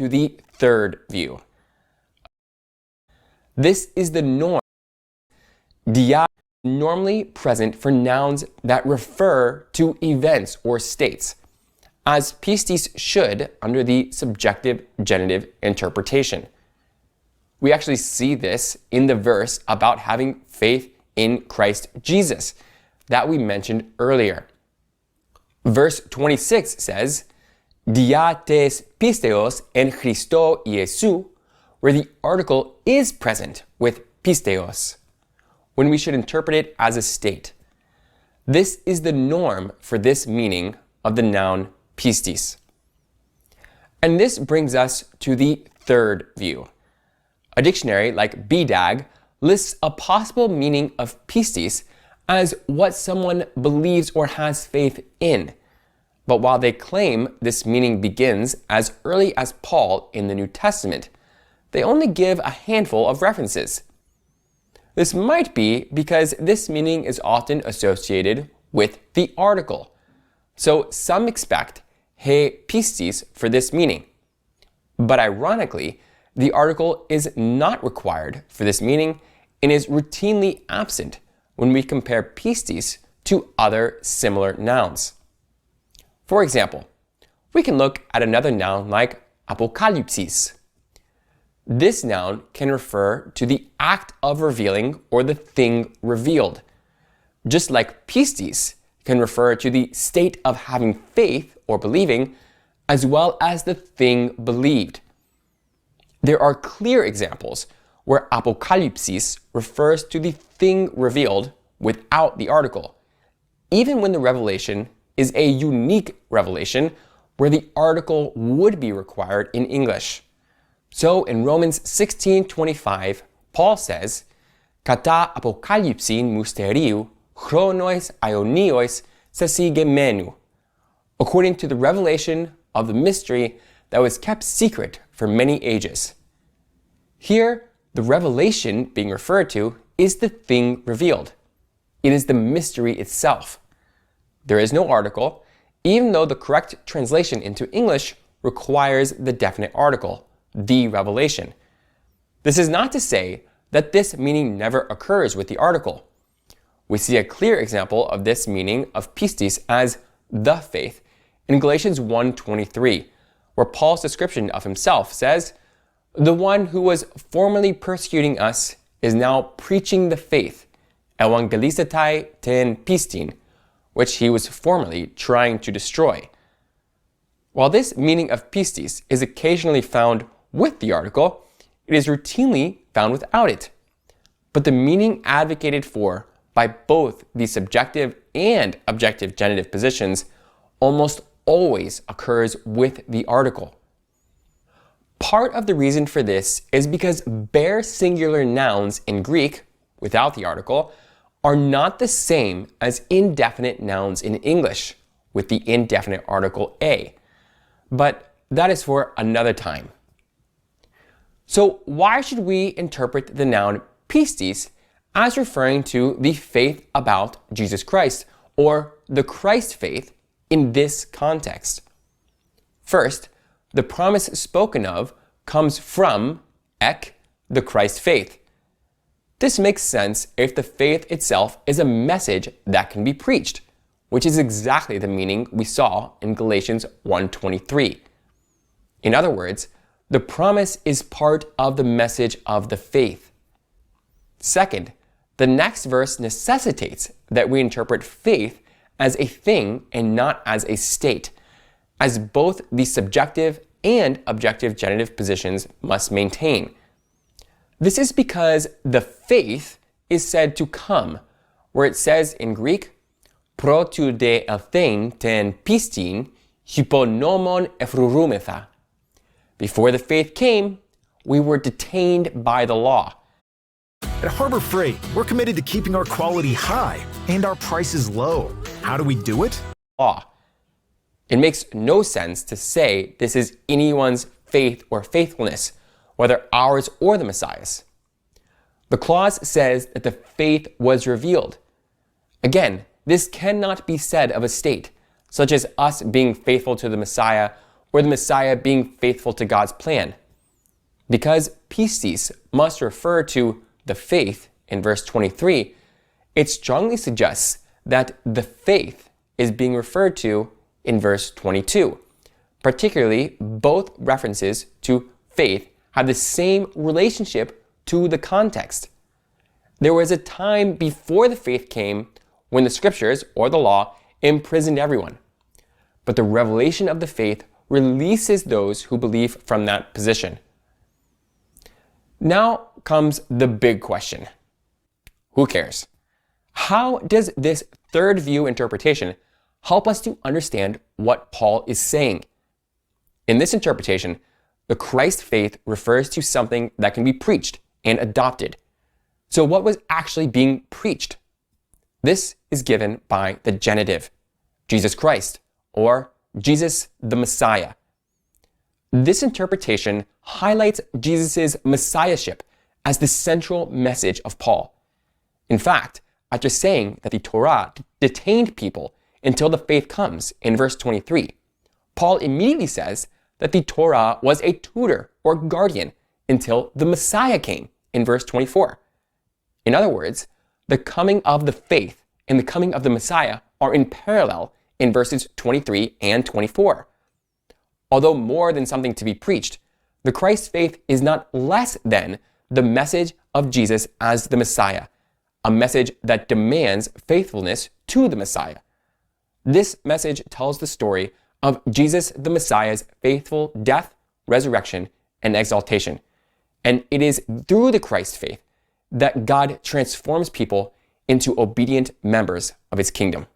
to the third view. This is the norm. Dia normally present for nouns that refer to events or states, as pistis should under the subjective genitive interpretation. We actually see this in the verse about having faith in Christ Jesus that we mentioned earlier. Verse 26 says, Dia tes pisteos en Christo Iesu, where the article is present with pisteos, when we should interpret it as a state. This is the norm for this meaning of the noun pistis. And this brings us to the third view. A dictionary like BDAG lists a possible meaning of pistis as what someone believes or has faith in. But while they claim this meaning begins as early as Paul in the New Testament, they only give a handful of references. This might be because this meaning is often associated with the article. So some expect he pistis for this meaning. But ironically, the article is not required for this meaning and is routinely absent when we compare pistis to other similar nouns. For example, we can look at another noun like apokalypsis. This noun can refer to the act of revealing or the thing revealed, just like pistis can refer to the state of having faith or believing, as well as the thing believed. There are clear examples where apokalypsis refers to the thing revealed without the article, even when the revelation is a unique revelation where the article would be required in English. So in Romans 16:25, Paul says, Kata apokalypsin mysteriou, chronois aionios sesigemenu, according to the revelation of the mystery that was kept secret for many ages. Here, the revelation being referred to is the thing revealed. It is the mystery itself. There is no article, even though the correct translation into English requires the definite article, the revelation. This is not to say that this meaning never occurs with the article. We see a clear example of this meaning of pistis as the faith in Galatians 1:23, where Paul's description of himself says, the one who was formerly persecuting us is now preaching the faith, evangelisatai ten pistin, which he was formerly trying to destroy. While this meaning of pistis is occasionally found with the article, it is routinely found without it. But the meaning advocated for by both the subjective and objective genitive positions almost always occurs with the article. Part of the reason for this is because bare singular nouns in Greek, without the article, are not the same as indefinite nouns in English, with the indefinite article a. But that is for another time. So why should we interpret the noun pistis as referring to the faith about Jesus Christ, or the Christ faith in this context? First, the promise spoken of comes from ek, the Christ faith. This makes sense if the faith itself is a message that can be preached, which is exactly the meaning we saw in Galatians 1:23. In other words, the promise is part of the message of the faith. Second, the next verse necessitates that we interpret faith as a thing and not as a state, as both the subjective and objective genitive positions must maintain. This is because the faith is said to come, where it says in Greek, pro tu de elthein ten pistin hyponomon ephrurumetha. Before the faith came, we were detained by the law. At Harbor Freight, we're committed to keeping our quality high and our prices low. How do we do it? Law. It makes no sense to say this is anyone's faith or faithfulness, whether ours or the Messiah's. The clause says that the faith was revealed. Again, this cannot be said of a state, such as us being faithful to the Messiah or the Messiah being faithful to God's plan. Because pistis must refer to the faith in verse 23, it strongly suggests that the faith is being referred to in verse 22. Particularly, both references to faith have the same relationship to the context. There was a time before the faith came when the scriptures, or the law, imprisoned everyone. But the revelation of the faith releases those who believe from that position. Now comes the big question. Who cares? How does this third view interpretation help us to understand what Paul is saying? In this interpretation, the Christ faith refers to something that can be preached and adopted. So what was actually being preached? This is given by the genitive, Jesus Christ, or Jesus the Messiah. This interpretation highlights Jesus' messiahship as the central message of Paul. In fact, after saying that the Torah detained people until the faith comes in verse 23, Paul immediately says that the Torah was a tutor or guardian until the Messiah came in verse 24. In other words, the coming of the faith and the coming of the Messiah are in parallel in verses 23 and 24. Although more than something to be preached, the Christ faith is not less than the message of Jesus as the Messiah, a message that demands faithfulness to the Messiah. This message tells the story of Jesus the Messiah's faithful death, resurrection, and exaltation. And it is through the Christ faith that God transforms people into obedient members of his kingdom.